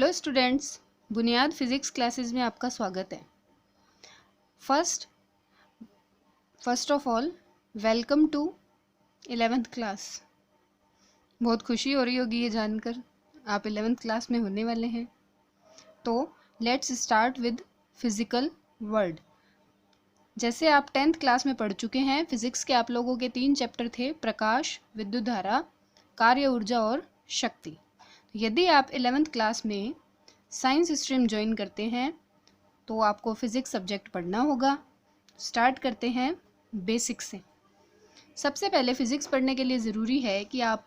Hello students, Buniyaad physics classes में आपका स्वागत है। First of all welcome to 11th class. बहुत खुशी हो रही होगी ये जानकर आप 11th क्लास में होने वाले हैं। तो let's start with physical world. जैसे आप 10th क्लास में पढ़ चुके हैं, फिज़िक्स के आप लोगों के 3 चैप्टर थे, प्रकाश, विद्युत धारा, कार्य ऊर्जा और शक्ति। यदि आप 11th क्लास में साइंस स्ट्रीम ज्वाइन करते हैं तो आपको फिज़िक्स सब्जेक्ट पढ़ना होगा। स्टार्ट करते हैं बेसिक से। सबसे पहले फ़िज़िक्स पढ़ने के लिए ज़रूरी है कि आप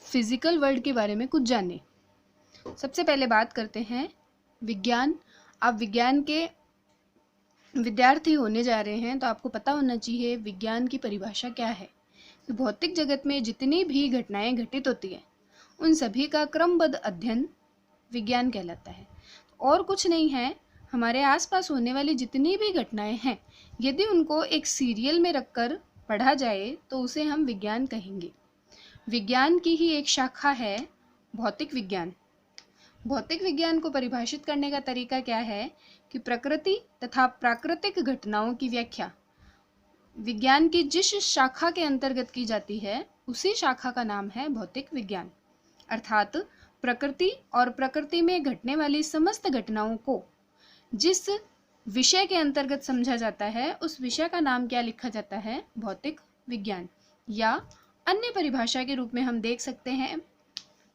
फिज़िकल वर्ल्ड के बारे में कुछ जानें। सबसे पहले बात करते हैं विज्ञान। आप विज्ञान के विद्यार्थी होने जा रहे हैं तो आपको पता होना चाहिए विज्ञान की परिभाषा क्या है। तो भौतिक जगत में जितनी भी घटनाएं घटित होती हैं उन सभी का क्रमबद्ध अध्ययन विज्ञान कहलाता है। और कुछ नहीं है, हमारे आसपास होने वाली जितनी भी घटनाएं हैं यदि उनको एक सीरियल में रखकर पढ़ा जाए तो उसे हम विज्ञान कहेंगे। विज्ञान की ही एक शाखा है भौतिक विज्ञान। भौतिक विज्ञान को परिभाषित करने का तरीका क्या है कि प्रकृति तथा प्राकृतिक घटनाओं की व्याख्या विज्ञान की जिस शाखा के अंतर्गत की जाती है उसी शाखा का नाम है भौतिक विज्ञान। अर्थात प्रकृति और प्रकृति में घटने वाली समस्त घटनाओं को जिस विषय के अंतर्गत समझा जाता है उस विषय का नाम क्या लिखा जाता है? भौतिक विज्ञान। या अन्य परिभाषा के रूप में हम देख सकते हैं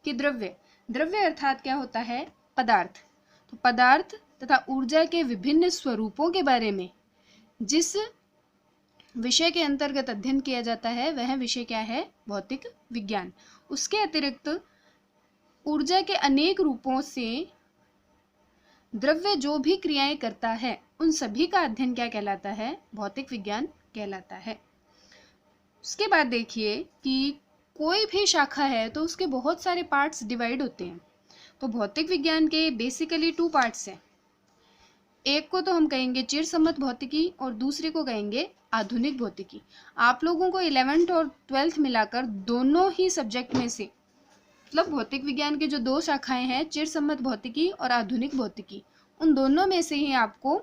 कि द्रव्य अर्थात क्या होता है? पदार्थ। तो पदार्थ तथा ऊर्जा के विभिन्न स्वरूपों के बारे में जिस विषय के अंतर्गत अध्ययन किया जाता है वह विषय क्या है? भौतिक विज्ञान। उसके अतिरिक्त ऊर्जा के अनेक रूपों से द्रव्य जो भी क्रियाएं करता है उन सभी का अध्ययन क्या कहलाता है? भौतिक विज्ञान कहलाता है। उसके बाद देखिए कि कोई भी शाखा है तो उसके बहुत सारे पार्ट्स डिवाइड होते हैं। तो भौतिक विज्ञान के बेसिकली 2 पार्ट्स हैं। एक को तो हम कहेंगे चिरसम्मत भौतिकी और दूसरे को कहेंगे आधुनिक भौतिकी। आप लोगों को 11th और 12th मिलाकर दोनों ही सब्जेक्ट में से मतलब भौतिक विज्ञान के जो 2 शाखाएं हैं, चिरसम्मत भौतिकी और आधुनिक भौतिकी, उन दोनों में से ही आपको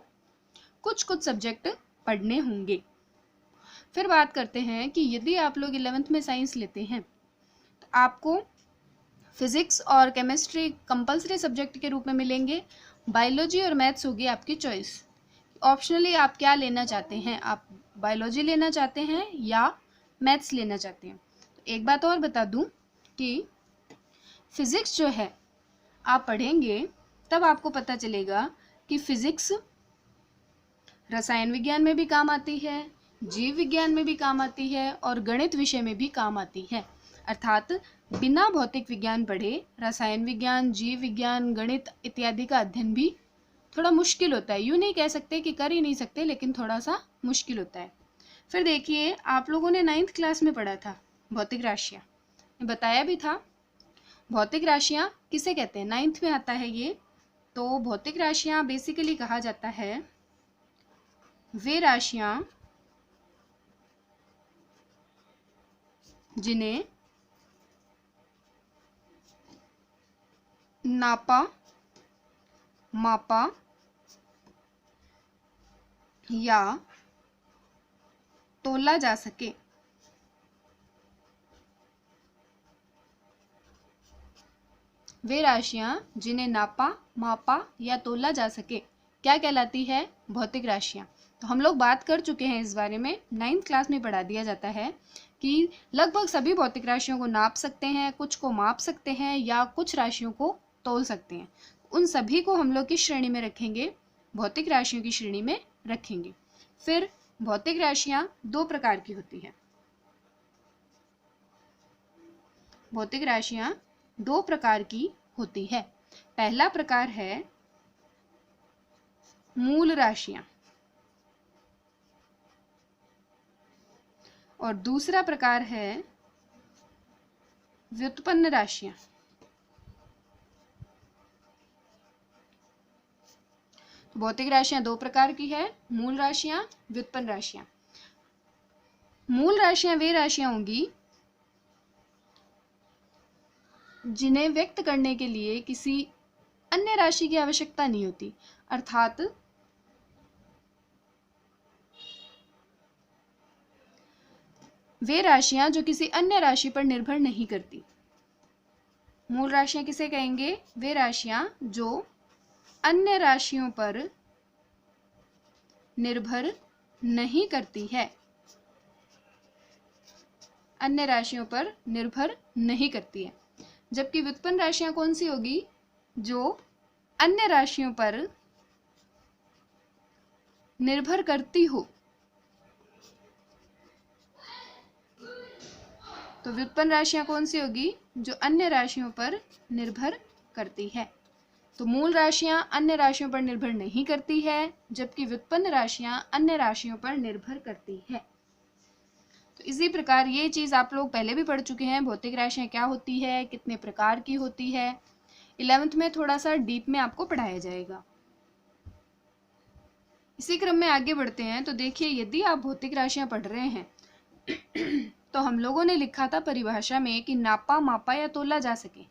कुछ सब्जेक्ट पढ़ने होंगे। फिर बात करते हैं कि यदि आप लोग 11th में साइंस लेते हैं तो आपको फिजिक्स और केमिस्ट्री कंपलसरी सब्जेक्ट के रूप में मिलेंगे। बायोलॉजी और मैथ्स होगी आपकी चॉइस। ऑप्शनली आप क्या लेना चाहते हैं? आप बायोलॉजी लेना चाहते हैं या मैथ्स लेना चाहते हैं? तो एक बात और बता दूं कि फिज़िक्स जो है आप पढ़ेंगे तब आपको पता चलेगा कि फिज़िक्स रसायन विज्ञान में भी काम आती है, जीव विज्ञान में भी काम आती है और गणित विषय में भी काम आती है। अर्थात बिना भौतिक विज्ञान पढ़े रसायन विज्ञान, जीव विज्ञान, गणित इत्यादि का अध्ययन भी थोड़ा मुश्किल होता है। यूँ नहीं कह सकते कि कर ही नहीं सकते, लेकिन थोड़ा सा मुश्किल होता है। फिर देखिए, आप लोगों ने 9th क्लास में पढ़ा था भौतिक राशियाँ, बताया भी था। भौतिक राशियाँ किसे कहते हैं? 9th में आता है ये। तो भौतिक राशियाँ बेसिकली कहा जाता है वे राशियाँ जिन्हें नापा, मापा या तोला जा सके। वे राशियां जिन्हें नापा, मापा या तोला जा सके क्या कहलाती है? भौतिक राशियां। तो हम लोग बात कर चुके हैं इस बारे में। 9th क्लास में पढ़ा दिया जाता है कि लगभग सभी भौतिक राशियों को नाप सकते हैं, कुछ को माप सकते हैं या कुछ राशियों को तोल सकते हैं। उन सभी को हम लोग किस श्रेणी में रखेंगे? भौतिक राशियों की श्रेणी में रखेंगे। फिर भौतिक राशियां 2 प्रकार की होती हैं। भौतिक राशियां 2 प्रकार की होती है। पहला प्रकार है मूल राशियां और दूसरा प्रकार है व्युत्पन्न राशियां। तो भौतिक राशियां 2 प्रकार की है, मूल राशियां, व्युत्पन्न राशियां। मूल राशियां वे राशियां होंगी जिन्हें व्यक्त करने के लिए किसी अन्य राशि की आवश्यकता नहीं होती, अर्थात वे राशियां जो किसी अन्य राशि पर निर्भर नहीं करती। मूल राशियां किसे कहेंगे? वे राशियां जो अन्य राशियों पर निर्भर नहीं करती है, अन्य राशियों पर निर्भर नहीं करती है। जबकि व्युत्पन्न राशियां कौन सी होगी? जो अन्य राशियों पर निर्भर करती हो। तो व्युत्पन्न राशियां कौन सी होगी? जो अन्य राशियों पर निर्भर करती है। तो मूल राशियां अन्य राशियों पर निर्भर नहीं करती है, जबकि व्युत्पन्न राशियां अन्य राशियों पर निर्भर करती है। तो इसी प्रकार ये चीज आप लोग पहले भी पढ़ चुके हैं, भौतिक राशियां क्या होती है, कितने प्रकार की होती है। 11th में थोड़ा सा डीप में आपको पढ़ाया जाएगा। इसी क्रम में आगे बढ़ते हैं। तो देखिए, यदि आप भौतिक राशियां पढ़ रहे हैं तो हम लोगों ने लिखा था परिभाषा में कि नापा, मापा या तोला जा सके।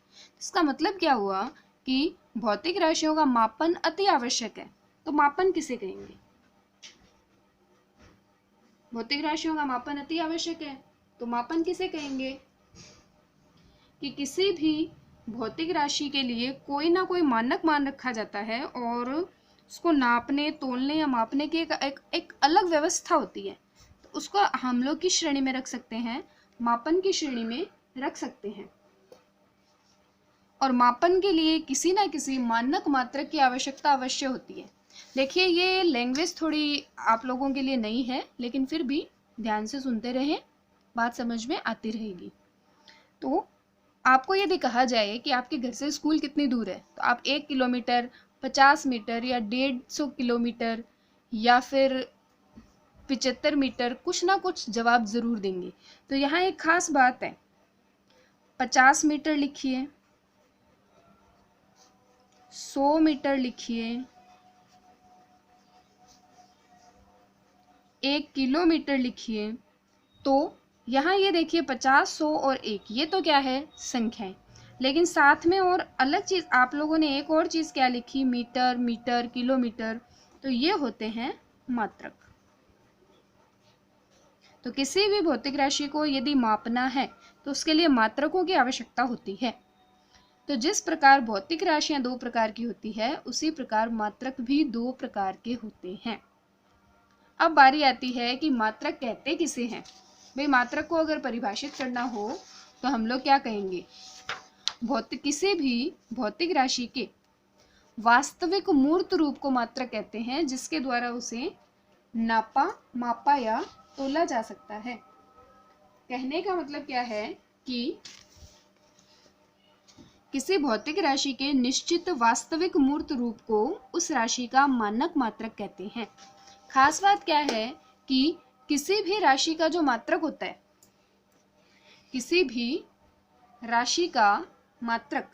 इसका मतलब क्या हुआ कि भौतिक राशियों का मापन अति आवश्यक है। तो मापन किसे कहेंगे? भौतिक राशियों का मापन अति आवश्यक है, तो मापन किसे कहेंगे? कि किसी भी भौतिक राशि के लिए कोई ना कोई मानक मान रखा जाता है और उसको नापने, तोलने या मापने की एक अलग व्यवस्था होती है। तो उसको हम लोग किस श्रेणी में रख सकते हैं? मापन की श्रेणी में रख सकते हैं। और मापन के लिए किसी ना किसी मानक मात्रक की आवश्यकता अवश्य होती है। देखिए, ये लैंग्वेज थोड़ी आप लोगों के लिए नई है, लेकिन फिर भी ध्यान से सुनते रहें, बात समझ में आती रहेगी। तो आपको यदि कहा जाए कि आपके घर से स्कूल कितनी दूर है, तो आप 1 किलोमीटर, 50 मीटर या 150 किलोमीटर या फिर 75 मीटर, कुछ ना कुछ जवाब जरूर देंगे। तो यहाँ एक खास बात है, 50 मीटर लिखिए, 100 मीटर लिखिए, 1 किलोमीटर लिखिए। तो यहाँ ये देखिए 50, 100 और 1, ये तो क्या है? संख्याएं। लेकिन साथ में और अलग चीज आप लोगों ने एक और चीज क्या लिखी? Metre, metre, kilometre. तो ये होते हैं मात्रक। तो किसी भी भौतिक राशि को यदि मापना है तो उसके लिए मात्रकों की आवश्यकता होती है। तो जिस प्रकार भौतिक राशियां 2 प्रकार की होती है, उसी प्रकार मात्रक भी 2 प्रकार के होते हैं। अब बारी आती है कि मात्रक कहते किसे हैं? भाई, मात्रक को अगर परिभाषित करना हो तो हम लोग क्या कहेंगे? किसी भी भौतिक राशि के वास्तविक मूर्त रूप को मात्रक कहते हैं, जिसके द्वारा उसे नापा, मापा या तोला जा सकता है। कहने का मतलब क्या है कि किसी भौतिक राशि के निश्चित वास्तविक मूर्त रूप को उस राशि का मानक मात्रक कहते हैं। खास बात क्या है कि किसी भी राशि का जो मात्रक होता है, किसी भी राशि का मात्रक,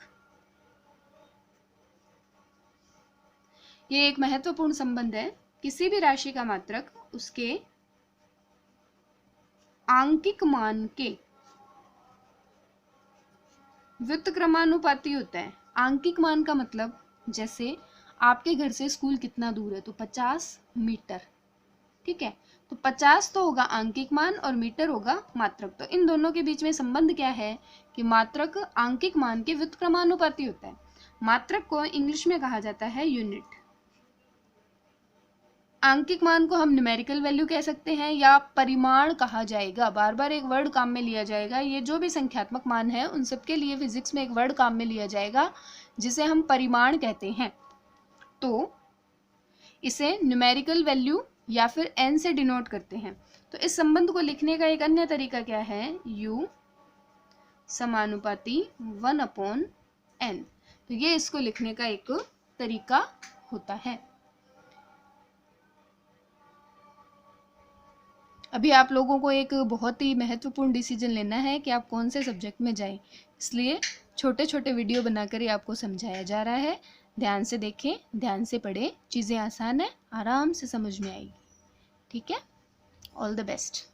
ये एक महत्वपूर्ण संबंध है। किसी भी राशि का मात्रक उसके आंकिक मान के व्युत्क्रमानुपाती होता है। आंकिक मान का मतलब, जैसे आपके घर से स्कूल कितना दूर है, तो 50 मीटर, ठीक है। तो 50 तो होगा आंकिक मान और मीटर होगा मात्रक। तो इन दोनों के बीच में संबंध क्या है कि मात्रक आंकिक मान के व्युत्क्रमानुपाती होता है। मात्रक को इंग्लिश में कहा जाता है यूनिट। आंकिक मान को हम न्यूमेरिकल वैल्यू कह सकते हैं या परिमाण कहा जाएगा। बार बार एक वर्ड काम में लिया जाएगा। ये जो भी संख्यात्मक मान है उन सबके लिए फिजिक्स में एक वर्ड काम में लिया जाएगा जिसे हम परिमाण कहते हैं। तो इसे न्यूमेरिकल वैल्यू या फिर n से डिनोट करते हैं। तो इस संबंध को लिखने का एक अन्य तरीका क्या है? U समानुपाती 1/n। तो ये इसको लिखने का एक तरीका होता है। अभी आप लोगों को एक बहुत ही महत्वपूर्ण डिसीजन लेना है कि आप कौन से सब्जेक्ट में जाएं, इसलिए छोटे छोटे वीडियो बनाकर ही आपको समझाया जा रहा है। ध्यान से देखें, ध्यान से पढ़ें, चीज़ें आसान है, आराम से समझ में आएगी। ठीक है, ऑल द बेस्ट।